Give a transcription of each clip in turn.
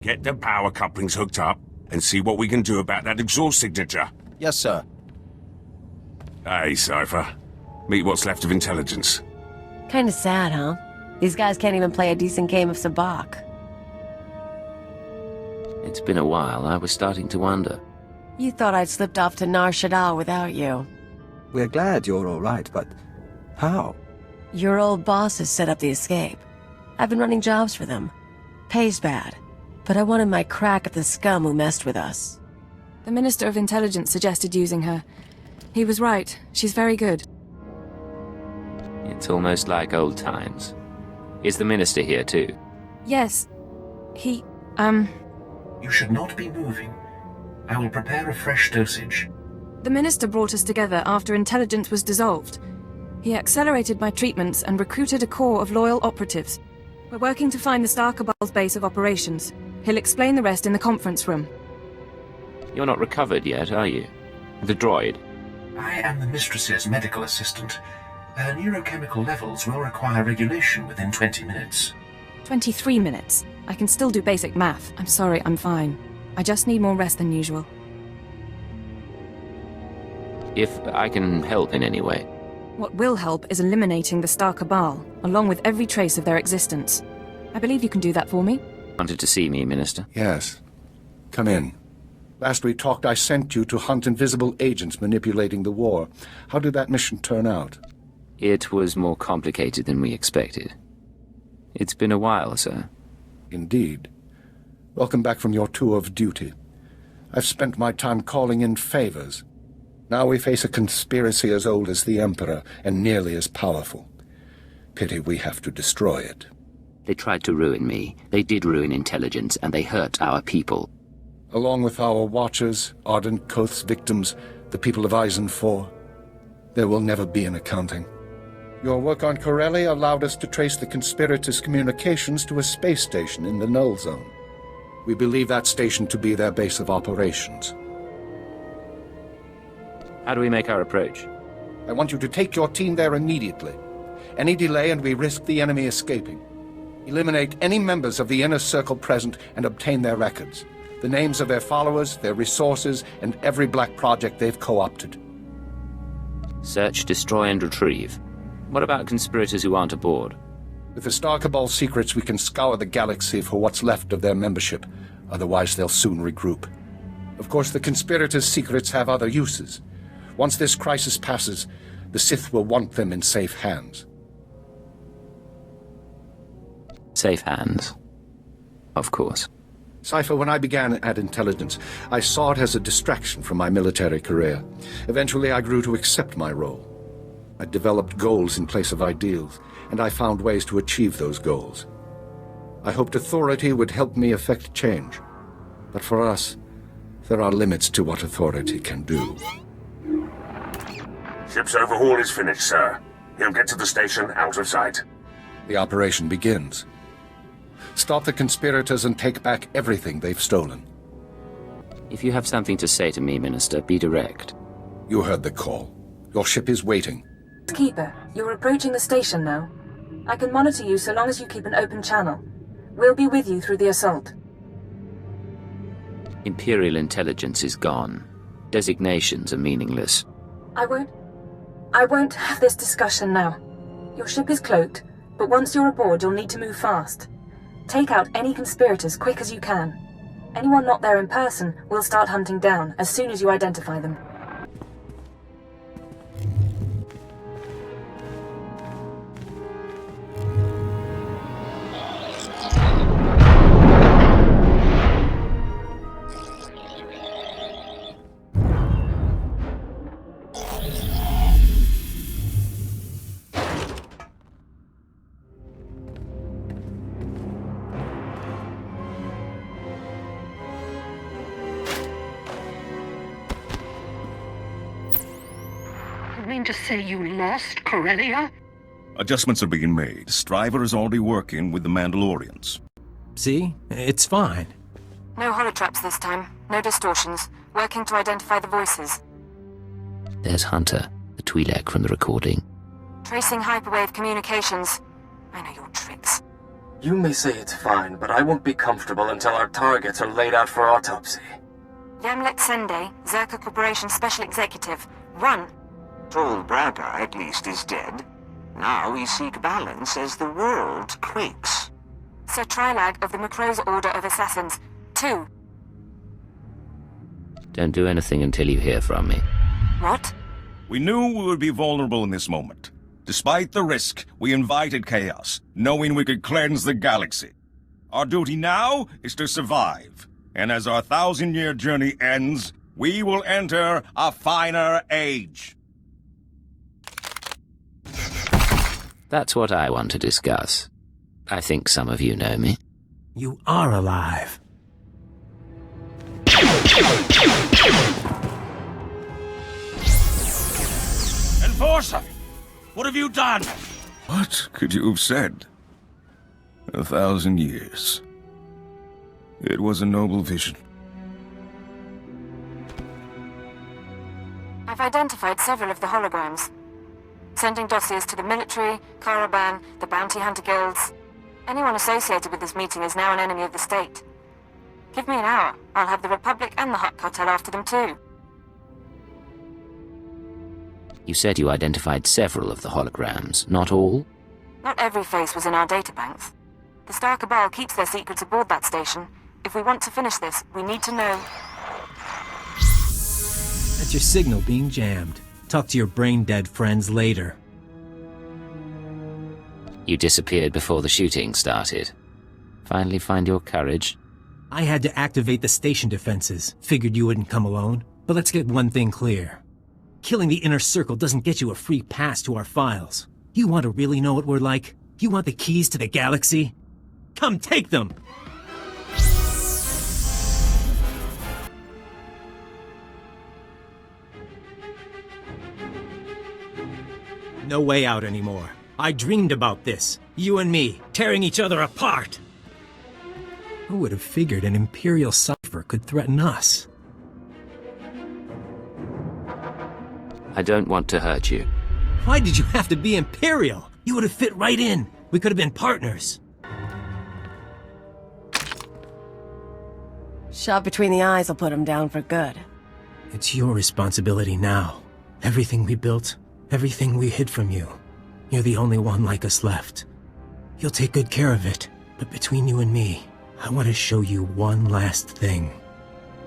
Get the power couplings hooked up and see what we can do about that exhaust signature. Yes, sir. Hey, Cypher. Meet what's left of intelligence. Kinda sad, huh? These guys can't even play a decent game of sabacc. It's been a while. I was starting to wonder. You thought I'd slipped off to Nar Shaddaa without you. We're glad you're all right, but how? Your old bosses set up the escape. I've been running jobs for them. Pay's bad, but I wanted my crack at the scum who messed with us. The Minister of Intelligence suggested using her. He was right. She's very good. It's almost like old times. Is the Minister here too? Yes. He, You should not be moving. I will prepare a fresh dosage. The Minister brought us together after Intelligence was dissolved. He accelerated my treatments and recruited a corps of loyal operatives. We're working to find the Star Cabal's base of operations. He'll explain the rest in the conference room. You're not recovered yet, are you? The droid? I am the Mistress's medical assistant. Her neurochemical levels will require regulation within 20 minutes. 23 minutes. I can still do basic math. I'm sorry, I'm fine. I just need more rest than usual. If I can help in any way. What will help is eliminating the Star Cabal, along with every trace of their existence. I believe you can do that for me. Wanted to see me, Minister? Yes. Come in. Last we talked, I sent you to hunt invisible agents manipulating the war. How did that mission turn out? It was more complicated than we expected. It's been a while, sir. Indeed. Welcome back from your tour of duty. I've spent my time calling in favors. Now we face a conspiracy as old as the Emperor and nearly as powerful. Pity we have to destroy it. They tried to ruin me. They did ruin Intelligence, and they hurt our people. Along with our Watchers, Ardent Koth's victims, the people of Eisen 4, there will never be an accounting. Your work on Corellia allowed us to trace the conspirators' communications to a space station in the Null Zone. We believe that station to be their base of operations. How do we make our approach? I want you to take your team there immediately. Any delay and we risk the enemy escaping. Eliminate any members of the Inner Circle present and obtain their records. The names of their followers, their resources, and every black project they've co-opted. Search, destroy, and retrieve. What about conspirators who aren't aboard? With the Star Cabal secrets, we can scour the galaxy for what's left of their membership. Otherwise, they'll soon regroup. Of course, the conspirators' secrets have other uses. Once this crisis passes, the Sith will want them in safe hands. Safe hands. Of course. Cypher, when I began at Intelligence, I saw it as a distraction from my military career. Eventually, I grew to accept my role. I developed goals in place of ideals, and I found ways to achieve those goals. I hoped authority would help me effect change. But for us, there are limits to what authority can do. Ship's overhaul is finished, sir. He'll get to the station out of sight. The operation begins. Stop the conspirators and take back everything they've stolen. If you have something to say to me, Minister, be direct. You heard the call. Your ship is waiting. Keeper, you're approaching the station now. I can monitor you so long as you keep an open channel. We'll be with you through the assault. Imperial intelligence is gone. Designations are meaningless. I won't have this discussion now. Your ship is cloaked, but once you're aboard, you'll need to move fast. Take out any conspirators quick as you can. Anyone not there in person, we'll start hunting down as soon as you identify them. You mean to say you lost Corellia? Adjustments are being made. Striver is already working with the Mandalorians. See? It's fine. No holotraps this time. No distortions. Working to identify the voices. There's Hunter, the Twi'lek from the recording. Tracing hyperwave communications. I know your tricks. You may say it's fine, but I won't be comfortable until our targets are laid out for autopsy. Yamlet Sende, Zerka Corporation Special Executive. Run! Tall Brendar, at least, is dead. Now we seek balance as the world quakes. Sir Trilag of the Macro's Order of Assassins. 2. Don't do anything until you hear from me. What? We knew we would be vulnerable in this moment. Despite the risk, we invited chaos, knowing we could cleanse the galaxy. Our duty now is to survive. And as our 1,000-year journey ends, we will enter a finer age. That's what I want to discuss. I think some of you know me. You are alive. Enforcer! What have you done? What could you have said? 1,000 years. It was a noble vision. I've identified several of the holograms. Sending dossiers to the military, Caravan, the bounty hunter guilds. Anyone associated with this meeting is now an enemy of the state. Give me an hour. I'll have the Republic and the Hutt Cartel after them too. You said you identified several of the holograms, not all? Not every face was in our databanks. The Star Cabal keeps their secrets aboard that station. If we want to finish this, we need to know... That's your signal being jammed. Talk to your brain-dead friends later. You disappeared before the shooting started. Finally find your courage? I had to activate the station defenses. Figured you wouldn't come alone. But let's get one thing clear. Killing the Inner Circle doesn't get you a free pass to our files. You want to really know what we're like? You want the keys to the galaxy? Come take them! No way out anymore. I dreamed about this. You and me, tearing each other apart. Who would have figured an Imperial cipher could threaten us? I don't want to hurt you. Why did you have to be Imperial? You would have fit right in. We could have been partners. Shot between the eyes will put him down for good. It's your responsibility now. Everything we built, everything we hid from you. You're the only one like us left. You'll take good care of it. But between you and me, I want to show you one last thing.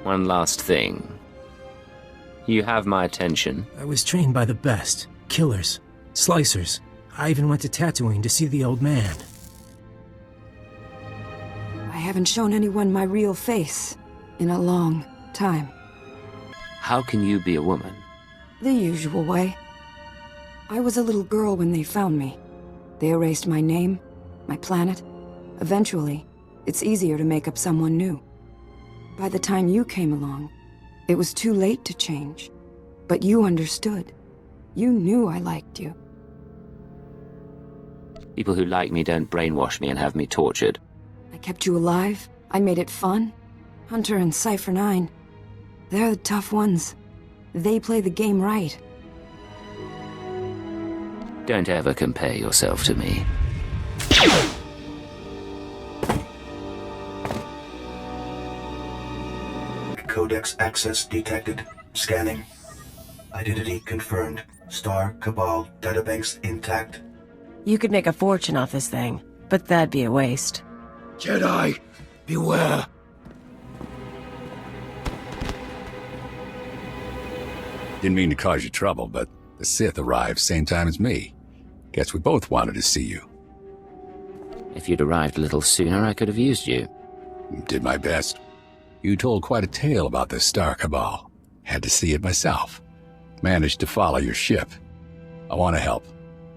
One last thing. You have my attention. I was trained by the best. Killers. Slicers. I even went to Tatooine to see the old man. I haven't shown anyone my real face in a long time. How can you be a woman? The usual way. I was a little girl when they found me. They erased my name, my planet. Eventually, it's easier to make up someone new. By the time you came along, it was too late to change. But you understood. You knew I liked you. People who like me don't brainwash me and have me tortured. I kept you alive. I made it fun. Hunter and Cypher 9. They're the tough ones. They play the game right. Don't ever compare yourself to me. Codex access detected. Scanning. Identity confirmed. Star Cabal databanks intact. You could make a fortune off this thing, but that'd be a waste. Jedi, beware. Didn't mean to cause you trouble, but the Sith arrived same time as me. Guess we both wanted to see you. If you'd arrived a little sooner, I could have used you. Did my best. You told quite a tale about the Star Cabal. Had to see it myself. Managed to follow your ship. I want to help.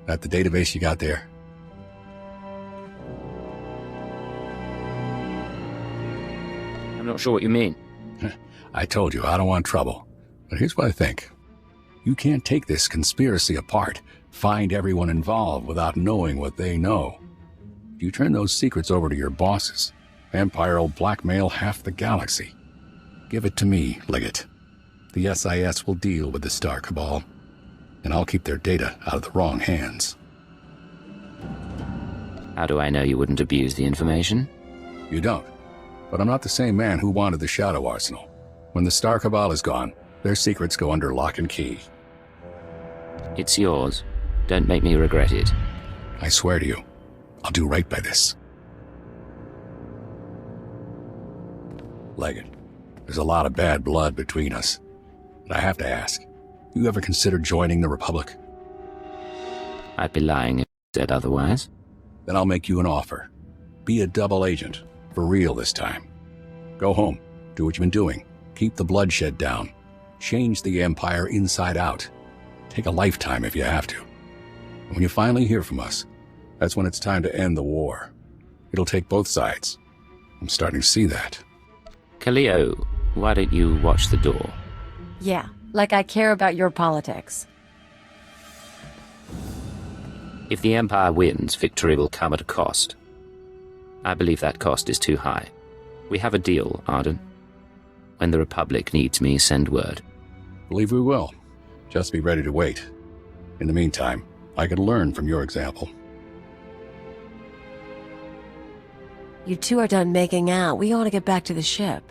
That the database you got there? I'm not sure what you mean. I told you I don't want trouble. But here's what I think. You can't take this conspiracy apart, find everyone involved without knowing what they know. If you turn those secrets over to your bosses, Empire will blackmail half the galaxy. Give it to me, Liggett. The SIS will deal with the Star Cabal, and I'll keep their data out of the wrong hands. How do I know you wouldn't abuse the information? You don't. But I'm not the same man who wanted the Shadow Arsenal. When the Star Cabal is gone, their secrets go under lock and key. It's yours. Don't make me regret it. I swear to you, I'll do right by this. Leggett, there's a lot of bad blood between us. But I have to ask, you ever considered joining the Republic? I'd be lying if I said otherwise. Then I'll make you an offer. Be a double agent, for real this time. Go home, do what you've been doing, keep the bloodshed down, change the Empire inside out. Take a lifetime if you have to. And when you finally hear from us, that's when it's time to end the war. It'll take both sides. I'm starting to see that. Kaleo, why don't you watch the door? Yeah, like I care about your politics. If the Empire wins, victory will come at a cost. I believe that cost is too high. We have a deal, Arden. When the Republic needs me, send word. Believe we will. Just be ready to wait. In the meantime, I could learn from your example. You two are done making out. We ought to get back to the ship.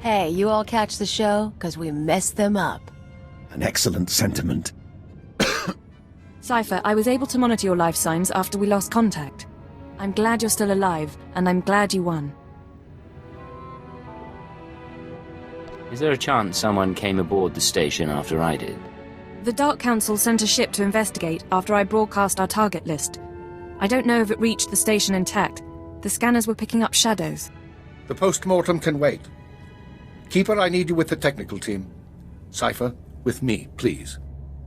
Hey, you all catch the show? 'Cause we messed them up. An excellent sentiment. Cypher, I was able to monitor your life signs after we lost contact. I'm glad you're still alive, and I'm glad you won. Is there a chance someone came aboard the station after I did? The Dark Council sent a ship to investigate after I broadcast our target list. I don't know if it reached the station intact. The scanners were picking up shadows. The post-mortem can wait. Keeper, I need you with the technical team. Cypher, with me, please.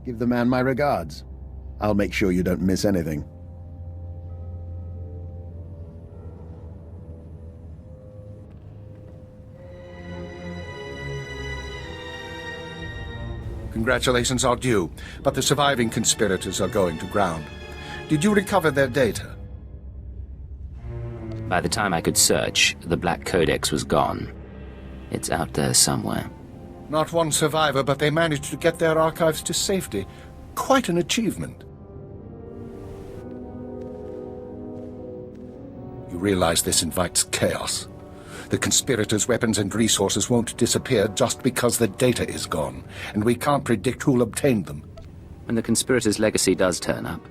Give the man my regards. I'll make sure you don't miss anything. Congratulations are due, but the surviving conspirators are going to ground. Did you recover their data? By the time I could search, the Black Codex was gone. It's out there somewhere. Not one survivor, but they managed to get their archives to safety. Quite an achievement. You realize this invites chaos. The conspirators' weapons and resources won't disappear just because the data is gone, and we can't predict who'll obtain them. When the conspirators' legacy does turn up,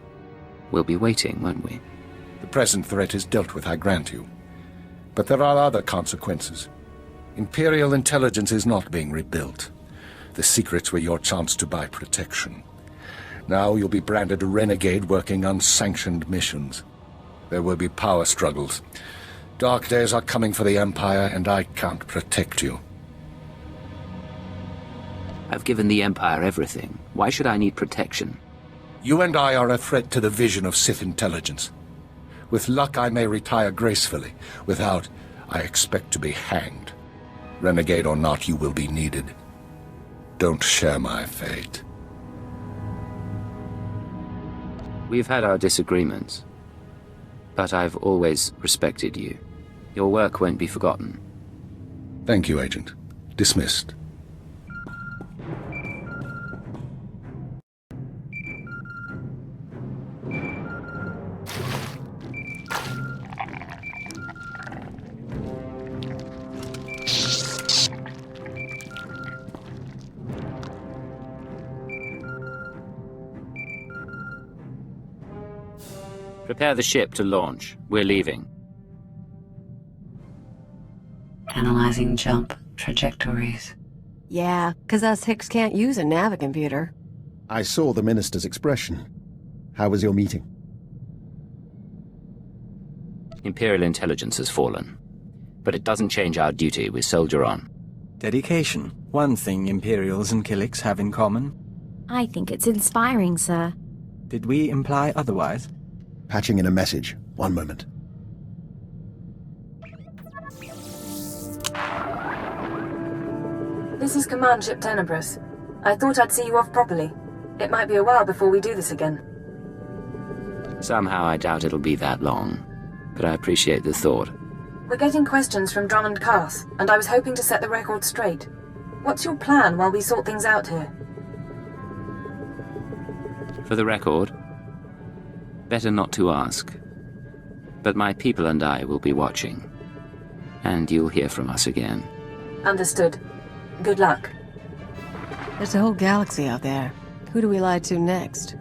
we'll be waiting, won't we? The present threat is dealt with, I grant you. But there are other consequences. Imperial intelligence is not being rebuilt. The secrets were your chance to buy protection. Now you'll be branded a renegade working unsanctioned missions. There will be power struggles. Dark days are coming for the Empire, and I can't protect you. I've given the Empire everything. Why should I need protection? You and I are a threat to the vision of Sith intelligence. With luck, I may retire gracefully. Without, I expect to be hanged. Renegade or not, you will be needed. Don't share my fate. We've had our disagreements, but I've always respected you. Your work won't be forgotten. Thank you, Agent. Dismissed. Prepare the ship to launch. We're leaving. Analyzing jump trajectories. Yeah, 'cause us Hicks can't use a navicomputer. I saw the minister's expression. How was your meeting? Imperial intelligence has fallen. But it doesn't change our duty. We soldier on. Dedication. One thing Imperials and Killiks have in common. I think it's inspiring, sir. Did we imply otherwise? Patching in a message. One moment. This is Command Ship Tenebris. I thought I'd see you off properly. It might be a while before we do this again. Somehow I doubt it'll be that long. But I appreciate the thought. We're getting questions from Drummond Cass, and I was hoping to set the record straight. What's your plan while we sort things out here? For the record, better not to ask. But my people and I will be watching. And you'll hear from us again. Understood. Good luck. There's a whole galaxy out there. Who do we lie to next?